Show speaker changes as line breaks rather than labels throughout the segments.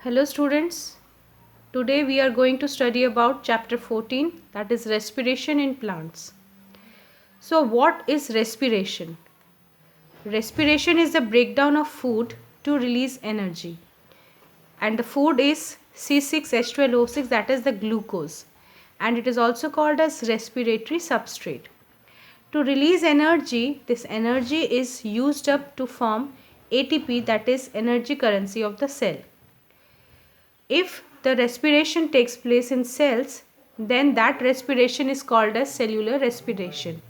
Hello students, today we are going to study about chapter 14, that is respiration in plants. So what is respiration? Respiration is the breakdown of food to release energy, and the food is C6H12O6, that is the glucose, and it is also called as respiratory substrate. To release energy, this energy is used up to form ATP, that is energy currency of the cell. If the respiration takes place in cells, then that respiration is called as cellular respiration.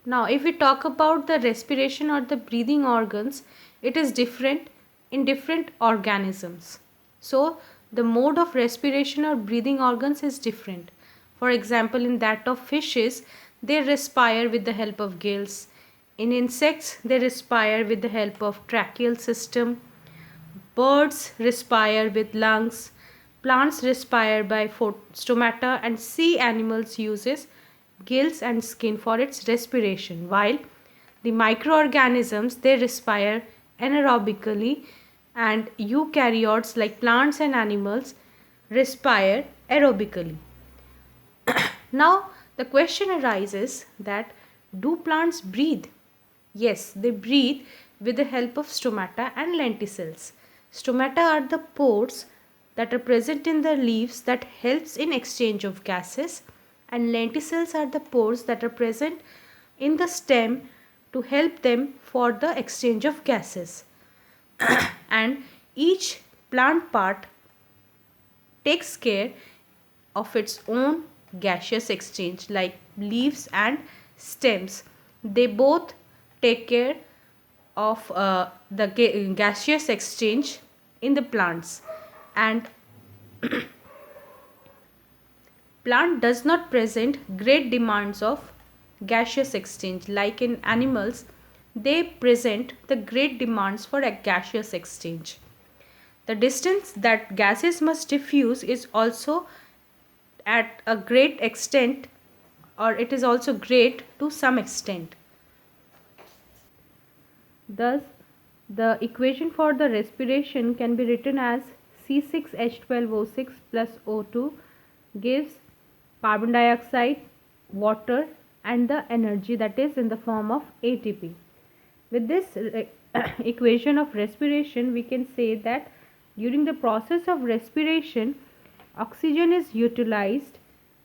Now, if we talk about the respiration or the breathing organs, it is different in different organisms. So, the mode of respiration or breathing organs is different. For example, in that of fishes, they respire with the help of gills. In insects, they respire with the help of tracheal system. Birds respire with lungs, plants respire by stomata, and sea animals uses gills and skin for its respiration, while the microorganisms they respire anaerobically, and eukaryotes like plants and animals respire aerobically. Now the question arises that do plants breathe? Yes, they breathe with the help of stomata and lenticels. Stomata are the pores that are present in the leaves that helps in exchange of gases, and lenticels are the pores that are present in the stem to help them for the exchange of gases. And each plant part takes care of its own gaseous exchange, like leaves and stems. They both take care of the gaseous exchange in the plants, and plant does not present great demands of gaseous exchange. Like in animals, they present the great demands for a gaseous exchange. The distance that gases must diffuse is also at a great extent, or it is also great to some extent. Thus, the equation for the respiration can be written as C6H12O6 plus O2 gives carbon dioxide, water, and the energy, that is in the form of ATP. With this equation of respiration, we can say that during the process of respiration, oxygen is utilized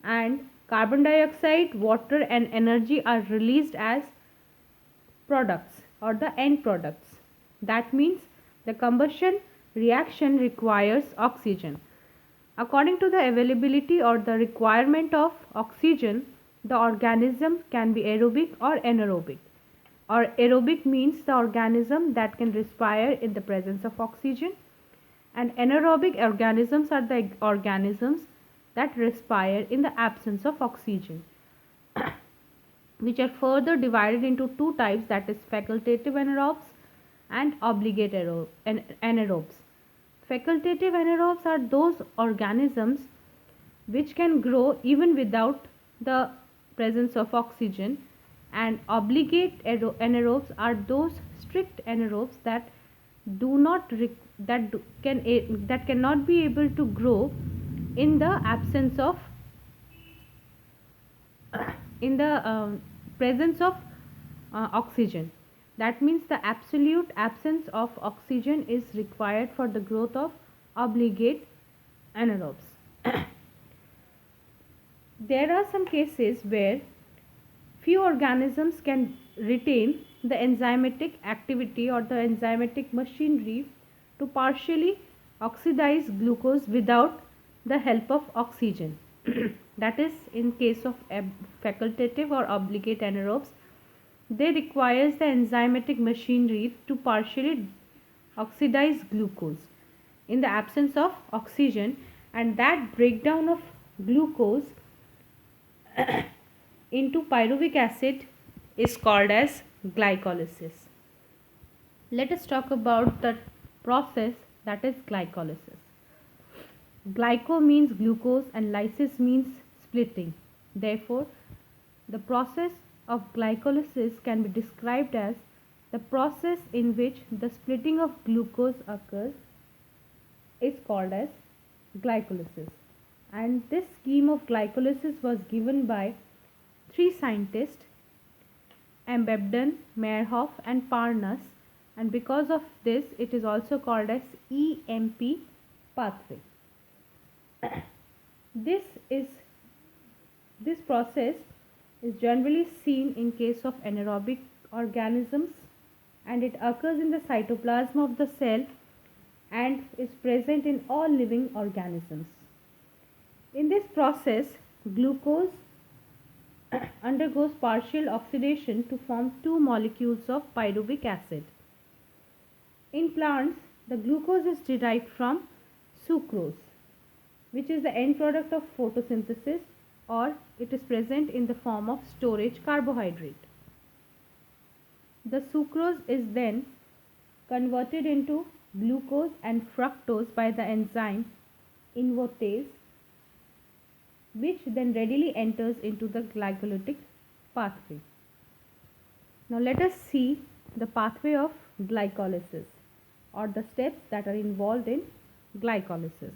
and carbon dioxide, water, and energy are released as products or the end products. That means the combustion reaction requires oxygen. According to the availability or the requirement of oxygen, the organism can be aerobic or anaerobic. Or aerobic means the organism that can respire in the presence of oxygen, and anaerobic organisms are the organisms that respire in the absence of oxygen, which are further divided into two types, that is facultative anaerobes and obligate anaerobes. Facultative anaerobes are those organisms which can grow even without the presence of oxygen, and obligate anaerobes are those strict anaerobes that do not that cannot be able to grow in the absence of in the presence of oxygen. That means the absolute absence of oxygen is required for the growth of obligate anaerobes. There are some cases where few organisms can retain the enzymatic activity or the enzymatic machinery to partially oxidize glucose without the help of oxygen. That is in case of facultative or obligate anaerobes, they requires the enzymatic machinery to partially oxidize glucose in the absence of oxygen, and that breakdown of glucose into pyruvic acid is called as glycolysis. Let us talk about the process, that is glycolysis. Glyco means glucose and lysis means splitting. Therefore, the process of glycolysis can be described as the process in which the splitting of glucose occurs is called as glycolysis. And this scheme of glycolysis was given by three scientists, Embebden, Meyerhof and Parnas, and because of this it is also called as EMP pathway. This is this process is generally seen in case of anaerobic organisms, and it occurs in the cytoplasm of the cell and is present in all living organisms. In this process, glucose undergoes partial oxidation to form two molecules of pyruvic acid. In plants, the glucose is derived from sucrose, which is the end product of photosynthesis, or it is present in the form of storage carbohydrate. The sucrose is then converted into glucose and fructose by the enzyme invertase, which then readily enters into the glycolytic pathway. Now let us see the pathway of glycolysis, or the steps that are involved in glycolysis.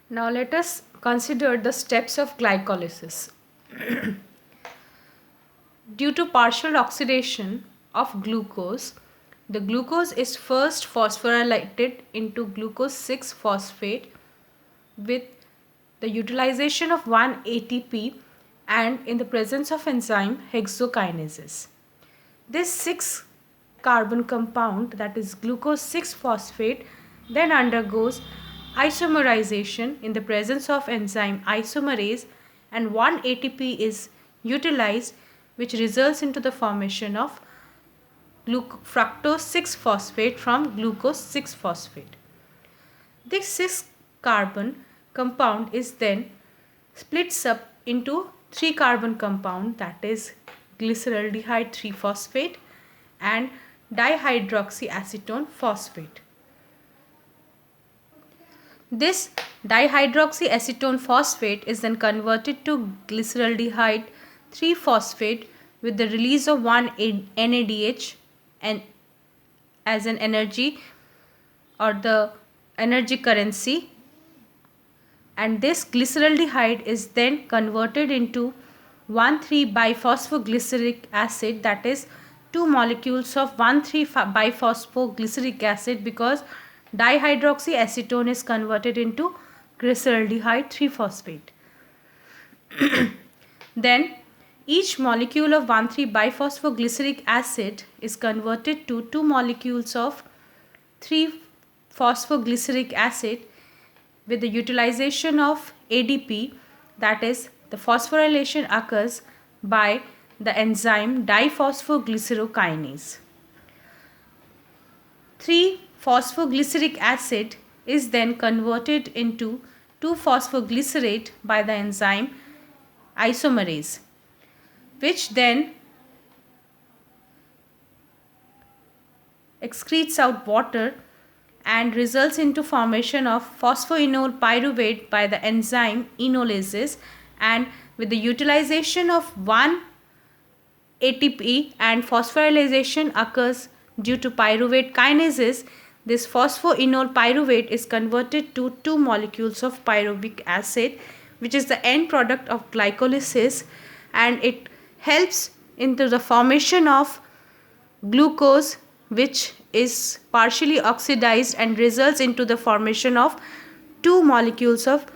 Now let us consider the steps of glycolysis. Due to partial oxidation of glucose, the glucose is first phosphorylated into glucose 6-phosphate with the utilization of 1 ATP and in the presence of enzyme hexokinases. This 6-carbon compound, that is glucose 6-phosphate, then undergoes isomerization in the presence of enzyme isomerase, and 1 ATP is utilized, which results into the formation of fructose 6-phosphate from glucose 6-phosphate. This 6-carbon compound is then splits up into 3-carbon compound, that is glyceraldehyde 3-phosphate and dihydroxyacetone phosphate. This dihydroxyacetone phosphate is then converted to glyceraldehyde 3-phosphate with the release of 1 NADH and as an energy or the energy currency, and this glyceraldehyde is then converted into 1,3-biphosphoglyceric acid, that is 2 molecules of 1,3-biphosphoglyceric acid, because dihydroxyacetone is converted into glyceraldehyde 3-phosphate. Then each molecule of 1,3-biphosphoglyceric acid is converted to 2 molecules of 3-phosphoglyceric acid with the utilization of ADP, that is the phosphorylation occurs by the enzyme diphosphoglycerokinase. 3-phosphoglyceric acid is then converted into 2-phosphoglycerate by the enzyme isomerase, which then excretes out water and results into formation of phosphoenol pyruvate by the enzyme enolases, and with the utilization of 1 ATP and phosphorylation occurs due to pyruvate kinases, this phosphoenol pyruvate is converted to 2 molecules of pyruvic acid, which is the end product of glycolysis, and it helps into the formation of glucose, which is partially oxidized and results into the formation of 2 molecules of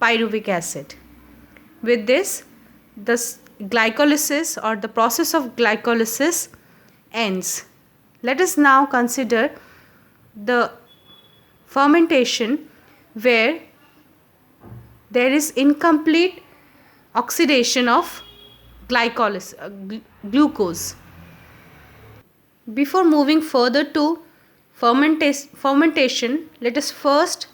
pyruvic acid. With this, the glycolysis or the process of glycolysis ends. Let us now consider the fermentation, where there is incomplete oxidation of glucose. Before moving further to fermentation, let us first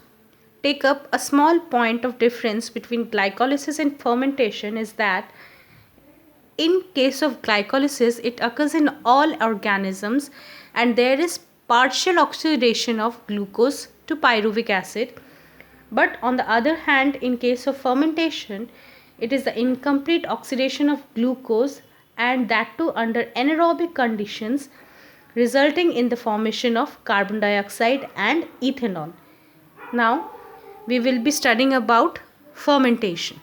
take up a small point of difference between glycolysis and fermentation, is that in case of glycolysis it occurs in all organisms and there is partial oxidation of glucose to pyruvic acid, but on the other hand in case of fermentation it is the incomplete oxidation of glucose, and that too under anaerobic conditions, resulting in the formation of carbon dioxide and ethanol. Now we will be studying about fermentation.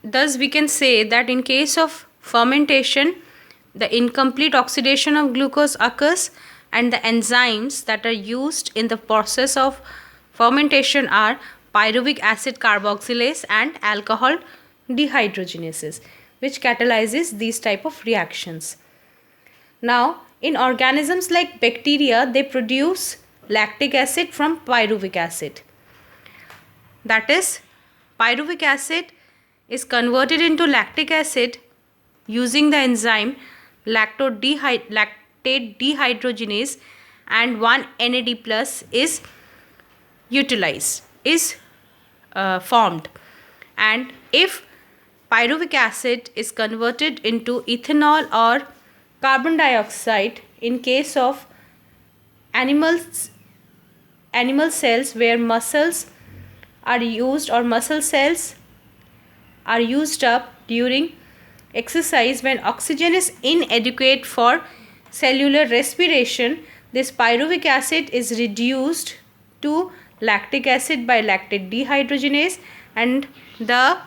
Thus we can say that in case of fermentation, the incomplete oxidation of glucose occurs, and the enzymes that are used in the process of fermentation are pyruvic acid carboxylase and alcohol dehydrogenases, which catalyzes these type of reactions. Now, in organisms like bacteria, they produce lactic acid from pyruvic acid. That is, pyruvic acid is converted into lactic acid using the enzyme lactate dehydrogenase, and one NAD plus is formed. And if pyruvic acid is converted into ethanol or carbon dioxide in case of animal cells where muscles are used or muscle cells are used up during exercise, when oxygen is inadequate for cellular respiration, this pyruvic acid is reduced to lactic acid by lactate dehydrogenase, and the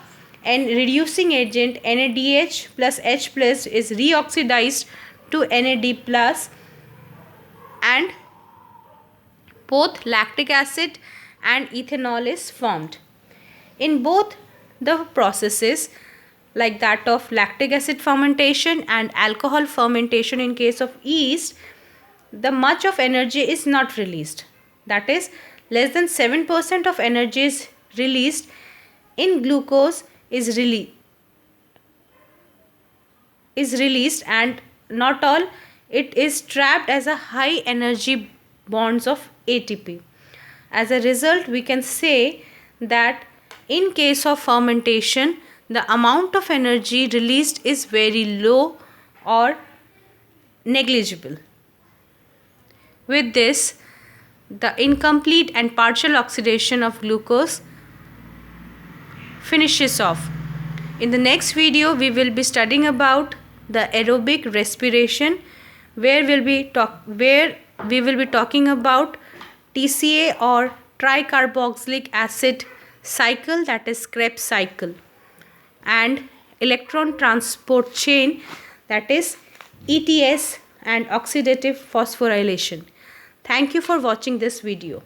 reducing agent NADH plus H plus is reoxidized to NAD plus, and both lactic acid and ethanol is formed. In both the processes, like that of lactic acid fermentation and alcohol fermentation in case of yeast, the much of energy is not released. That is, less than 7% of energy is released. In glucose is released, and not all, it is trapped as a high energy bonds of ATP. As a result, we can say that in case of fermentation, the amount of energy released is very low or negligible. With this, the incomplete and partial oxidation of glucose finishes off. In the next video, we will be studying about the aerobic respiration, where we will be talking about TCA or tricarboxylic acid cycle, that is Krebs cycle, and electron transport chain, that is ETS, and oxidative phosphorylation. Thank you for watching this video.